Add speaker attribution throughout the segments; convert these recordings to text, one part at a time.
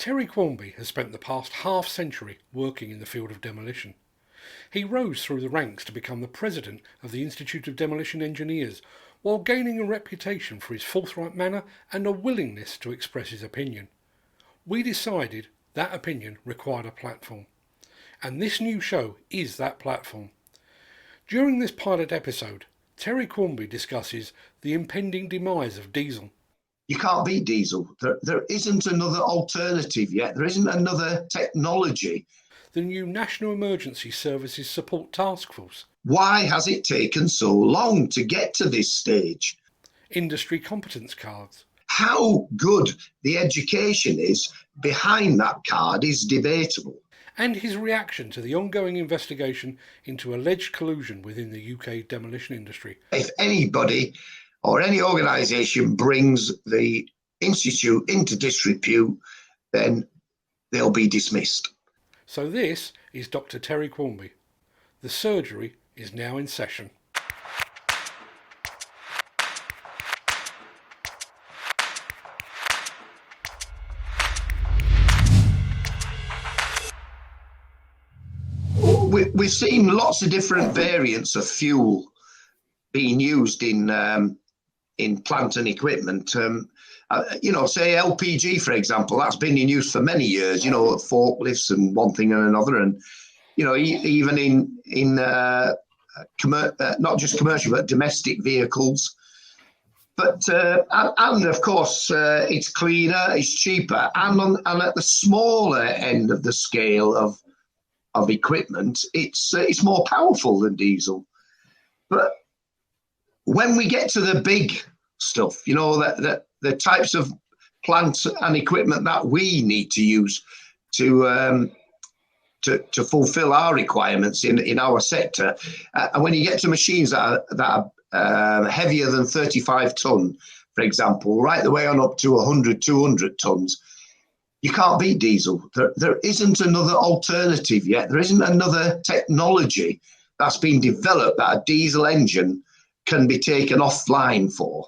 Speaker 1: Terry Quarmby has spent the past half-century working in the field of demolition. He rose through the ranks to become the president of the Institute of Demolition Engineers, while gaining a reputation for his forthright manner and a willingness to express his opinion. We decided that opinion required a platform, and this new show is that platform. During this pilot episode, Terry Quarmby discusses the impending demise of diesel.
Speaker 2: You can't beat diesel. There isn't another alternative yet. There isn't another technology.
Speaker 1: The new National Emergency Services Support Taskforce.
Speaker 2: Why has it taken so long to get to this stage?
Speaker 1: Industry competence cards.
Speaker 2: How good the education is behind that card is debatable.
Speaker 1: And his reaction to the ongoing investigation into alleged collusion within the UK demolition industry.
Speaker 2: If anybody or any organisation brings the Institute into disrepute, then they'll be dismissed.
Speaker 1: So this is Dr. Terry Quarmby. The surgery is now in session.
Speaker 2: We've seen lots of different variants of fuel being used in plant and equipment. Say LPG, for example, that's been in use for many years. Forklifts and one thing and another, and even in not just commercial but domestic vehicles. But and of course, it's cleaner, it's cheaper, and at the smaller end of the scale of equipment, it's more powerful than diesel. But when we get to the big stuff, the types of plant and equipment that we need to use to fulfil our requirements in our sector, and when you get to machines that are heavier than 35 ton, for example, right the way on up to 100, 200 tons, you can't beat diesel. There isn't another alternative yet. There isn't another technology that's been developed that a diesel engine can be taken offline for.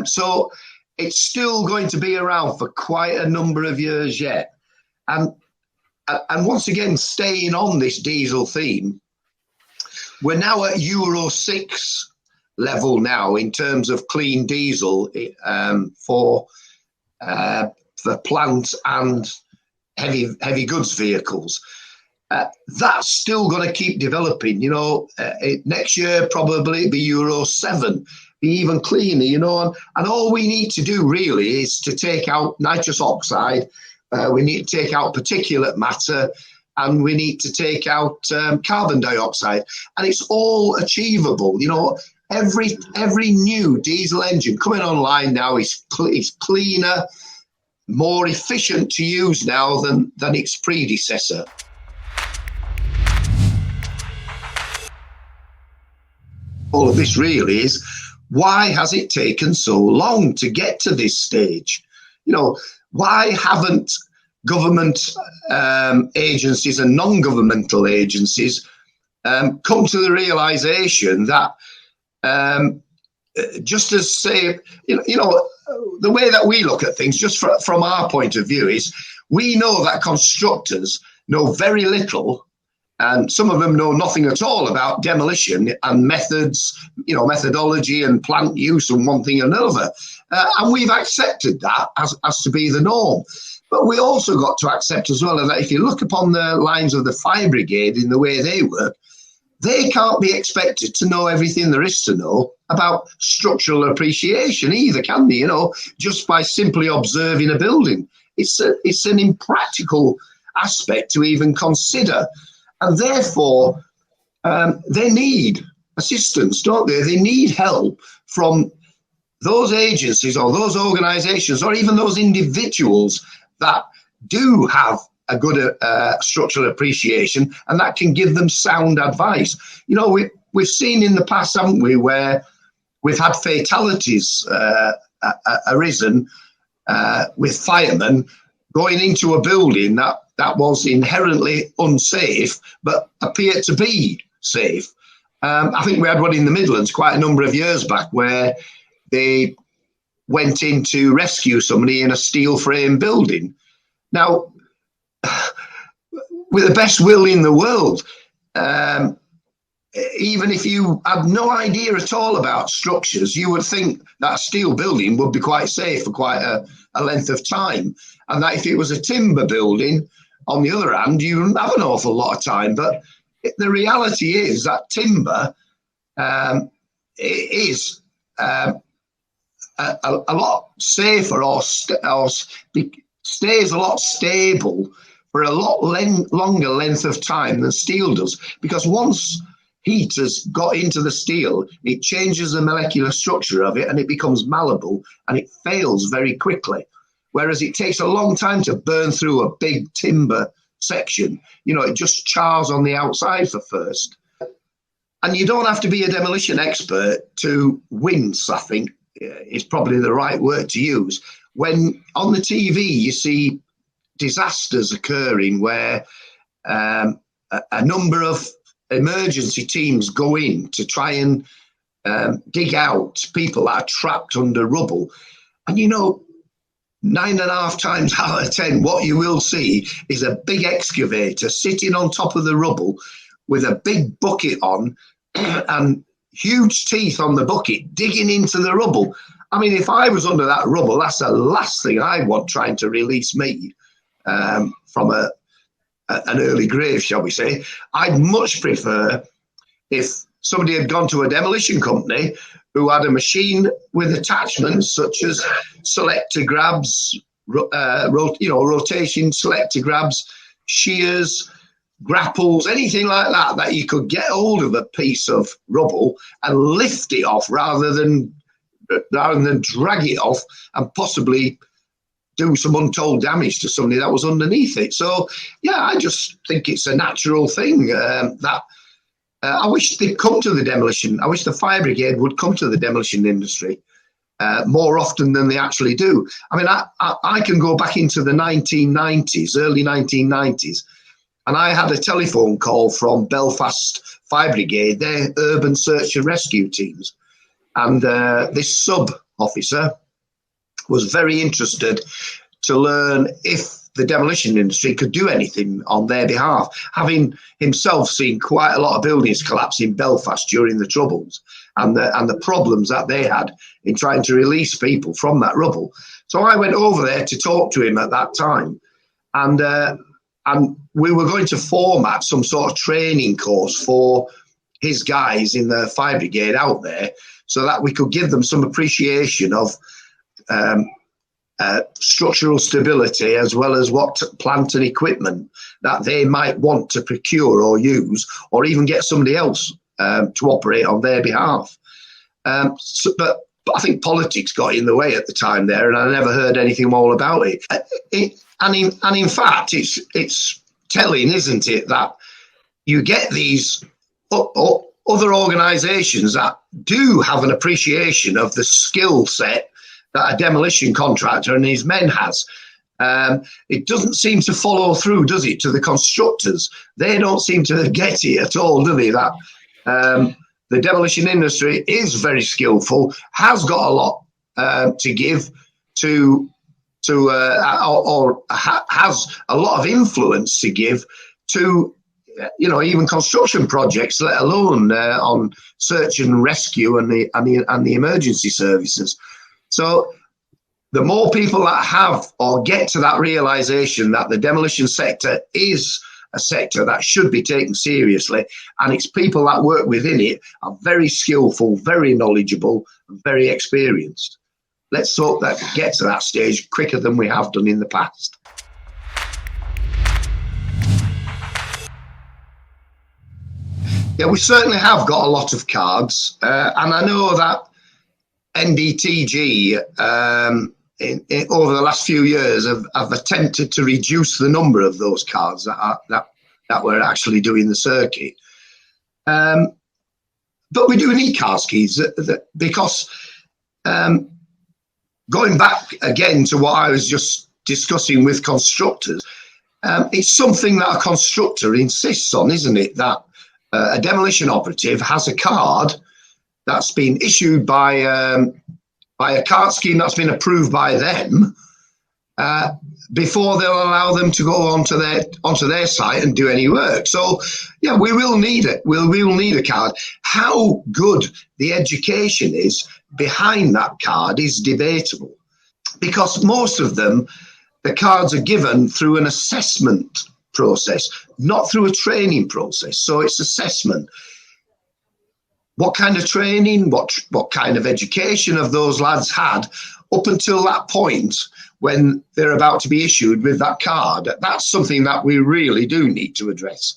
Speaker 2: So it's still going to be around for quite a number of years yet. And once again, staying on this diesel theme, we're now at Euro 6 level now in terms of clean diesel for plant and heavy goods vehicles. That's still going to keep developing. Next year probably be Euro 7, be even cleaner. And all we need to do really is to take out nitrous oxide. We need to take out particulate matter, and we need to take out carbon dioxide, and it's all achievable. Every new diesel engine coming online now is cleaner, more efficient to use now than its predecessor. All of this really is, why has it taken so long to get to this stage? Why haven't government agencies and non-governmental agencies come to the realization that just as say, the way that we look at things, just from our point of view, is we know that constructors know very little, and some of them know nothing at all about demolition and methods, methodology and plant use and one thing or another. And we've accepted that as to be the norm. But we also got to accept as well that if you look upon the lines of the fire brigade in the way they work, they can't be expected to know everything there is to know about structural appreciation either, can they? Just by simply observing a building. It's an impractical aspect to even consider. And therefore, they need assistance, don't they? They need help from those agencies or those organisations or even those individuals that do have a good structural appreciation and that can give them sound advice. We've seen in the past, haven't we, where we've had fatalities arisen with firemen going into a building that was inherently unsafe but appeared to be safe. I think we had one in the Midlands quite a number of years back where they went in to rescue somebody in a steel frame building. Now, with the best will in the world, even if you had no idea at all about structures, you would think that a steel building would be quite safe for quite a length of time. And that if it was a timber building, on the other hand, you wouldn't have an awful lot of time. But the reality is that timber is a lot safer or stays a lot stable for a lot longer length of time than steel does. Because once heat has got into the steel, it changes the molecular structure of it and it becomes malleable and it fails very quickly. Whereas it takes a long time to burn through a big timber section. You know, it just chars on the outside for first. And you don't have to be a demolition expert to wince, I think, is probably the right word to use. When on the TV you see disasters occurring where a number of emergency teams go in to try and dig out people that are trapped under rubble. And, you know, 9.5 times out of 10, what you will see is a big excavator sitting on top of the rubble with a big bucket on and huge teeth on the bucket digging into the rubble. I mean, if I was under that rubble, that's the last thing I want trying to release me from an early grave, shall we say. I'd much prefer if somebody had gone to a demolition company who had a machine with attachments such as selector grabs, rotation selector grabs, shears, grapples, anything like that, that you could get hold of a piece of rubble and lift it off rather than drag it off and possibly do some untold damage to somebody that was underneath it. So, yeah, I just think it's a natural thing that I wish they'd come to the demolition. I wish the fire brigade would come to the demolition industry more often than they actually do. I mean, I can go back into the 1990s, early 1990s, and I had a telephone call from Belfast Fire Brigade, their urban search and rescue teams. And this sub officer was very interested to learn if the demolition industry could do anything on their behalf, having himself seen quite a lot of buildings collapse in Belfast during the Troubles and the problems that they had in trying to release people from that rubble. So I went over there to talk to him at that time, and we were going to format some sort of training course for his guys in the fire brigade out there so that we could give them some appreciation of structural stability, as well as what plant and equipment that they might want to procure or use, or even get somebody else to operate on their behalf. But I think politics got in the way at the time there, and I never heard anything more about it. And in fact, it's telling, isn't it, that you get these other organisations that do have an appreciation of the skill set that a demolition contractor and his men has. It doesn't seem to follow through, does it, to the constructors? They don't seem to get it at all, do they? That the demolition industry is very skillful, has got a lot to give has a lot of influence to give to, even construction projects, let alone on search and rescue and the emergency services. So the more people that have or get to that realization that the demolition sector is a sector that should be taken seriously, and its people that work within it are very skillful, very knowledgeable, and very experienced. Let's hope that we get to that stage quicker than we have done in the past. Yeah, we certainly have got a lot of cards, and I know that NDTG over the last few years have attempted to reduce the number of those cards that we're actually doing the circuit. But we do need card keys because going back again to what I was just discussing with constructors, it's something that a constructor insists on, isn't it? That a demolition operative has a card that's been issued by a card scheme that's been approved by them, before they'll allow them to go onto their site and do any work. So, yeah, we will need it. We will need a card. How good the education is behind that card is debatable, because most of them, the cards are given through an assessment process, not through a training process. So it's assessment. What kind of training, what kind of education have those lads had up until that point when they're about to be issued with that card? That's something that we really do need to address.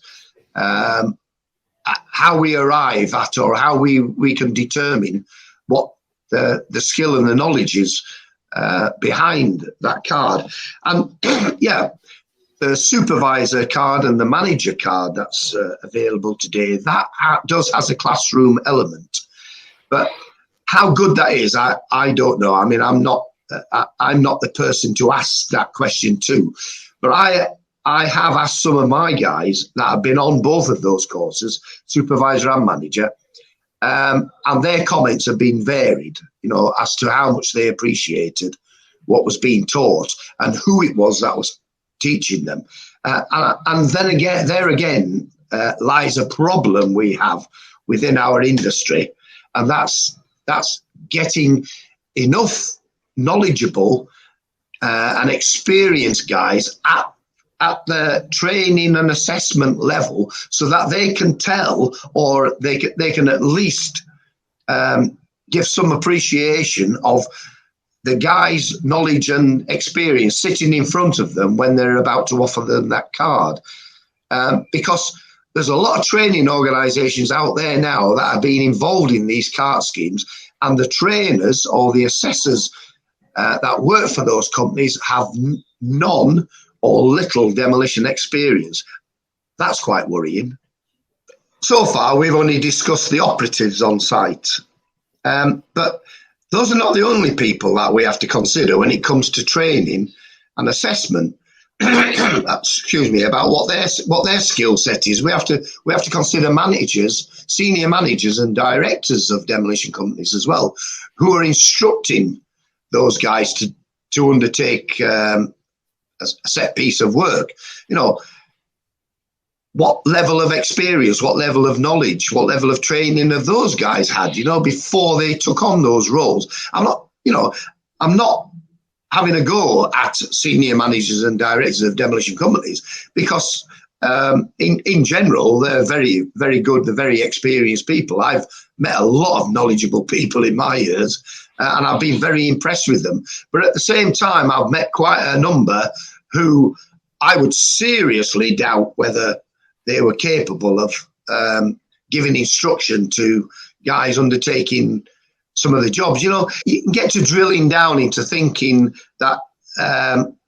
Speaker 2: How we arrive at, or how we can determine what the skill and the knowledge is behind that card. And yeah, the supervisor card and the manager card that's available today, that does has a classroom element. But how good that is, I don't know. I mean, I'm not the person to ask that question to, but I have asked some of my guys that have been on both of those courses, supervisor and manager, and their comments have been varied, as to how much they appreciated what was being taught and who it was that was teaching them. And then again, there again lies a problem we have within our industry, and that's getting enough knowledgeable and experienced guys at the training and assessment level, so that they can tell, or they can at least give some appreciation of the guy's knowledge and experience sitting in front of them when they're about to offer them that card. Because there's a lot of training organisations out there now that are being involved in these card schemes, and the trainers or the assessors that work for those companies have none or little demolition experience. That's quite worrying. So far, we've only discussed the operatives on site, but those are not the only people that we have to consider when it comes to training and assessment. Excuse me, about what their skill set is. We have to consider managers, senior managers, and directors of demolition companies as well, who are instructing those guys to undertake a set piece of work. What level of experience, what level of knowledge, what level of training have those guys had, before they took on those roles? I'm not having a go at senior managers and directors of demolition companies, because in general, they're very, very good, they're very experienced people. I've met a lot of knowledgeable people in my years, and I've been very impressed with them. But at the same time, I've met quite a number who I would seriously doubt whether they were capable of giving instruction to guys undertaking some of the jobs. You can get to drilling down into thinking that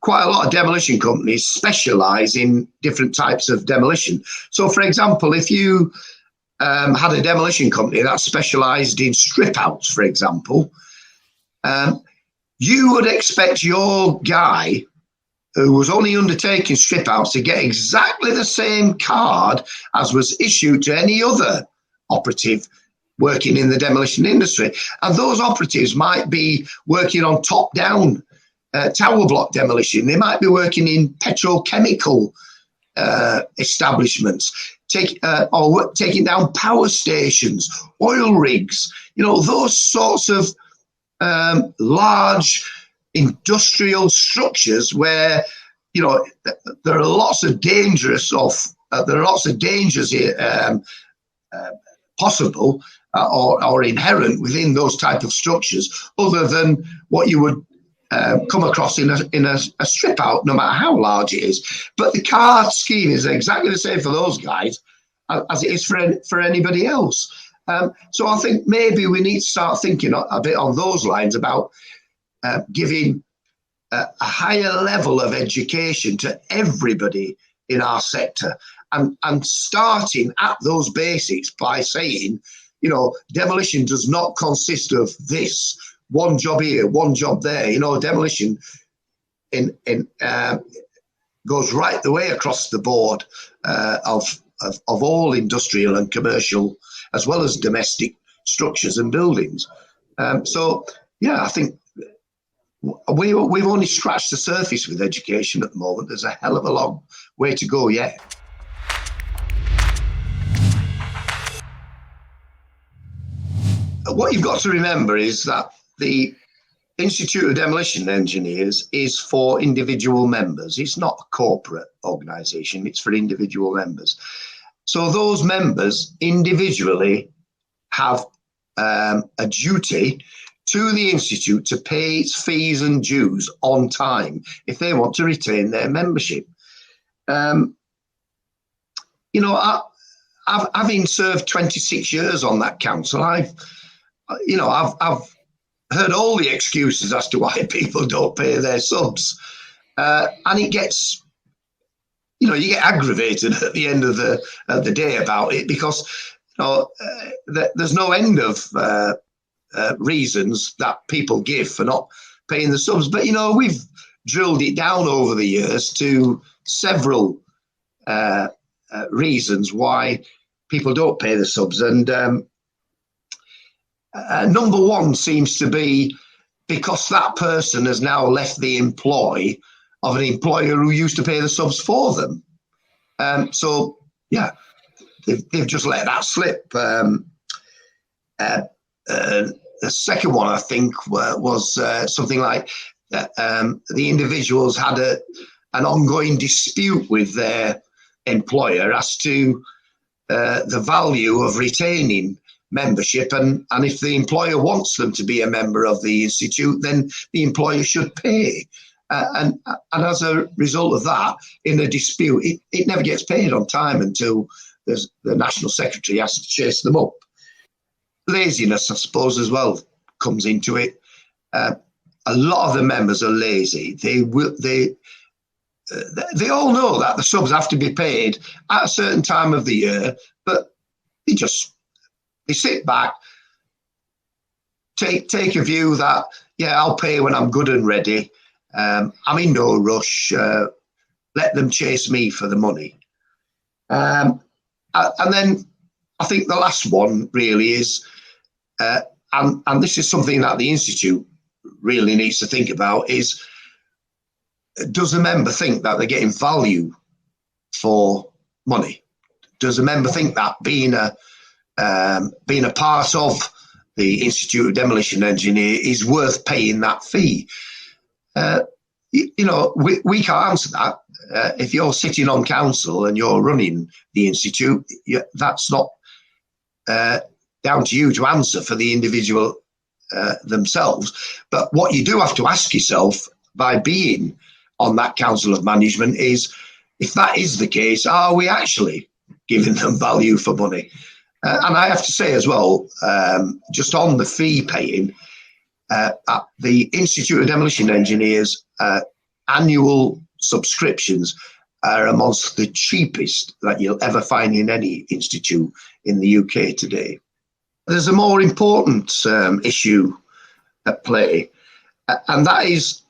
Speaker 2: quite a lot of demolition companies specialise in different types of demolition. So, for example, if you had a demolition company that specialised in strip outs, for example, you would expect your guy who was only undertaking strip outs to get exactly the same card as was issued to any other operative working in the demolition industry. And those operatives might be working on top-down tower block demolition. They might be working in petrochemical establishments, or taking down power stations, oil rigs, those sorts of large industrial structures where there are lots of dangers here possible or inherent within those type of structures, other than what you would come across in a strip out, no matter how large it is. But the card scheme is exactly the same for those guys as it is for anybody else. So I think maybe we need to start thinking a bit on those lines about giving a higher level of education to everybody in our sector, and starting at those basics by saying, demolition does not consist of this one job here, one job there. Demolition goes right the way across the board of all industrial and commercial, as well as domestic structures and buildings. So, yeah, I think we've only scratched the surface with education at the moment. There's a hell of a long way to go yet. What you've got to remember is that the Institute of Demolition Engineers is for individual members. It's not a corporate organisation, it's for individual members. So those members individually have a duty to the Institute to pay its fees and dues on time if they want to retain their membership. Having served 26 years on that council, I've heard all the excuses as to why people don't pay their subs, and it gets, you get aggravated at the end of the day about it, because there's no end of reasons that people give for not paying the subs. But we've drilled it down over the years to several reasons why people don't pay the subs, and number one seems to be because that person has now left the employ of an employer who used to pay the subs for them. So yeah, they've just let that slip. The second one, I think, was something like the individuals had an ongoing dispute with their employer as to the value of retaining membership, and if the employer wants them to be a member of the Institute, then the employer should pay. And as a result of that, in a dispute, it never gets paid on time until the National Secretary has to chase them up. Laziness, I suppose, as well comes into it. A lot of the members are lazy. They all know that the subs have to be paid at a certain time of the year, but they sit back, take a view that, yeah, I'll pay when I'm good and ready. I'm in no rush. Let them chase me for the money. And then I think the last one really is, and this is something that the Institute really needs to think about, is, does a member think that they're getting value for money? Does a member think that being a part of the Institute of Demolition Engineers is worth paying that fee? We can't answer that. If you're sitting on council and you're running the Institute, that's not down to you to answer for the individual themselves. But what you do have to ask yourself by being on that council of management is, if that is the case, are we actually giving them value for money? And I have to say as well, just on the fee paying, at the Institute of Demolition Engineers, annual subscriptions are amongst the cheapest that you'll ever find in any institute in the UK today. There's a more important issue at play, and that is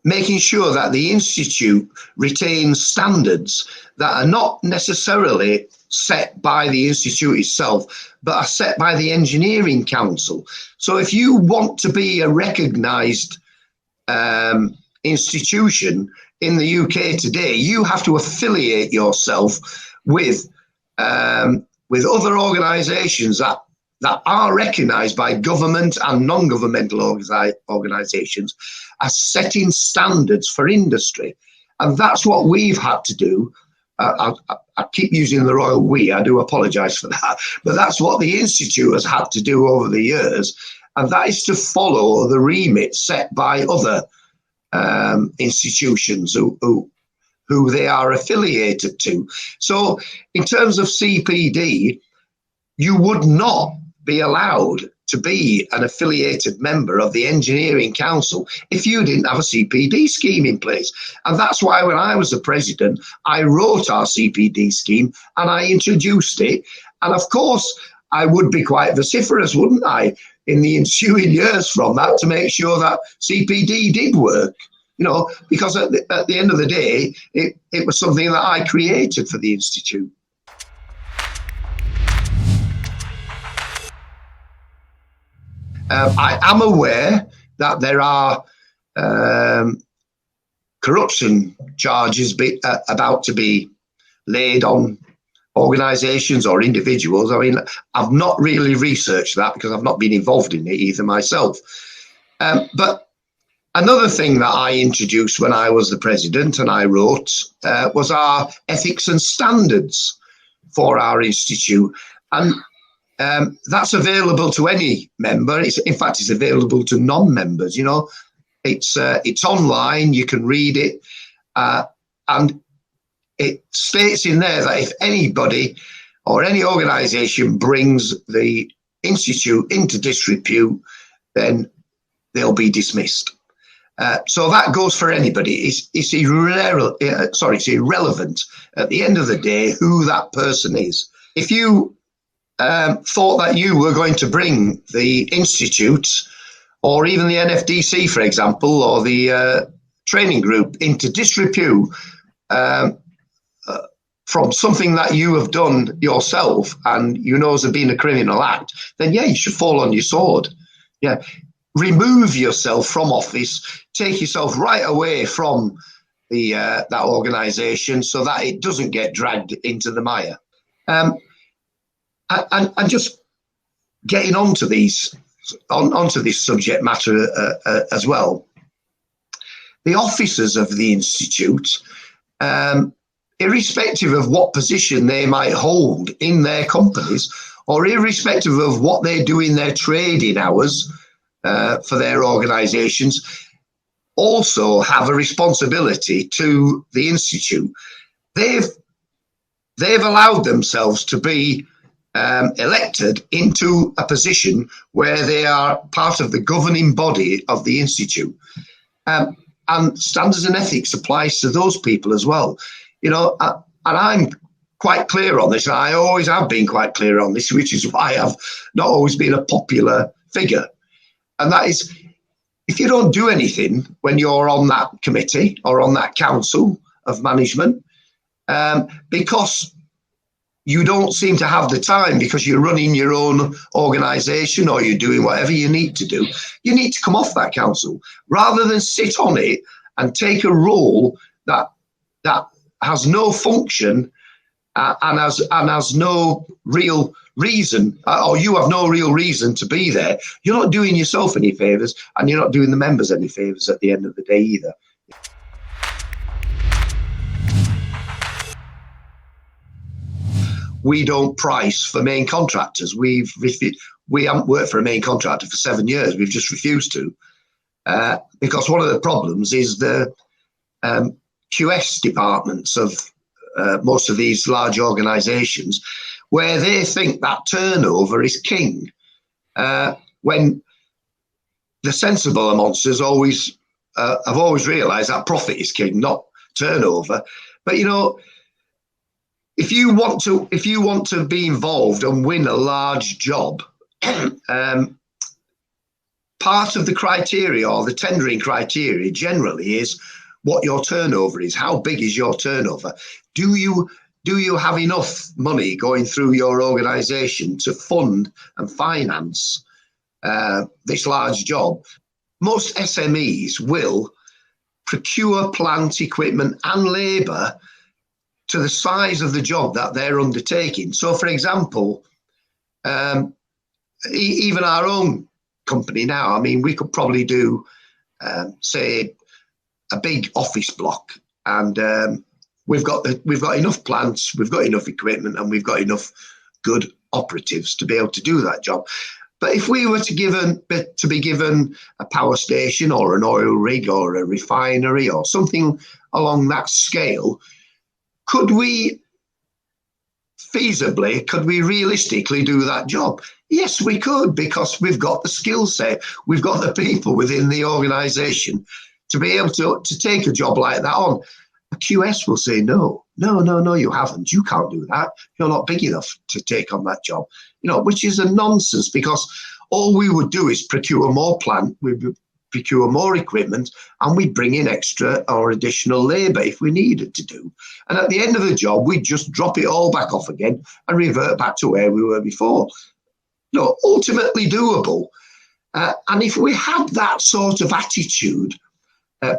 Speaker 2: making sure that the Institute retains standards that are not necessarily set by the Institute itself, but are set by the Engineering Council. So if you want to be a recognised institution in the UK today, you have to affiliate yourself with other organisations that are recognised by government and non-governmental organisations as setting standards for industry. And that's what we've had to do. I keep using the royal we, I do apologise for that, but that's what the Institute has had to do over the years, and that is to follow the remit set by other institutions who they are affiliated to. So in terms of CPD, you would not be allowed to be an affiliated member of the Engineering Council if you didn't have a CPD scheme in place. And that's why when I was the president, I wrote our CPD scheme and I introduced it. And of course, I would be quite vociferous, wouldn't I, in the ensuing years from that, to make sure that CPD did work, because at the end of the day, it was something that I created for the Institute. I am aware that there are corruption charges about to be laid on organisations or individuals. I mean, I've not really researched that because I've not been involved in it either myself. But another thing that I introduced when I was the president and I wrote was our ethics and standards for our institute. And that's available to any member. In fact, it's available to non-members. You know, it's online. You can read it, and it states in there that if anybody or any organisation brings the institute into disrepute, then they'll be dismissed. So that goes for anybody. It's irrelevant at the end of the day who that person is. If you thought that you were going to bring the institute or even the NFDC, for example, or the training group into disrepute from something that you have done yourself and you know has been a criminal act, then yeah, you should fall on your sword. Yeah, remove yourself from office, take yourself right away from the that organisation so that it doesn't get dragged into the mire. And just getting onto this subject matter as well, the officers of the institute, irrespective of what position they might hold in their companies, or irrespective of what they do in their trading hours for their organisations, also have a responsibility to the institute. They've allowed themselves to be elected into a position where they are part of the governing body of the institute. And standards and ethics applies to those people as well. You know, and I'm quite clear on this, and I always have been quite clear on this, which is why I've not always been a popular figure. And that is, if you don't do anything when you're on that committee or on that council of management, because you don't seem to have the time because you're running your own organisation or you're doing whatever you need to do, you need to come off that council rather than sit on it and take a role that has no function and has no real reason, or you have no real reason to be there. You're not doing yourself any favours and you're not doing the members any favours at the end of the day either. We don't price for main contractors. We haven't worked for a main contractor for 7 years. We've just refused to because one of the problems is the QS departments of most of these large organisations, where they think that turnover is king, when the sensible amongst us have always realised that profit is king, not turnover. But you know, if you want to be involved and win a large job, part of the criteria or the tendering criteria generally is what your turnover is. How big is your turnover? Do you have enough money going through your organisation to fund and finance this large job? Most SMEs will procure plant, equipment and labour to the size of the job that they're undertaking. So, for example, even our own company now, I mean, we could probably do, say, a big office block, and we've got enough plants, we've got enough equipment, and we've got enough good operatives to be able to do that job. But if we were to be given a power station or an oil rig or a refinery or something along that scale, could we realistically do that job? Yes, we could, because we've got the skill set, we've got the people within the organisation to be able to take a job like that on. A QS will say, no, you haven't. You can't do that. You're not big enough to take on that job. You know, which is a nonsense, because all we would do is procure more plant, we would procure more equipment, and we'd bring in extra or additional labour if we needed to do. And at the end of the job, we'd just drop it all back off again and revert back to where we were before. No, ultimately doable. And if we had that sort of attitude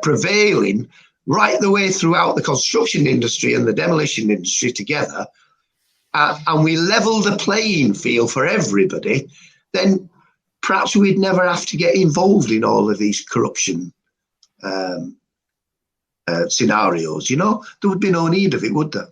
Speaker 2: prevailing right the way throughout the construction industry and the demolition industry together, and we level the playing field for everybody, then perhaps we'd never have to get involved in all of these corruption scenarios. There would be no need of it, would there?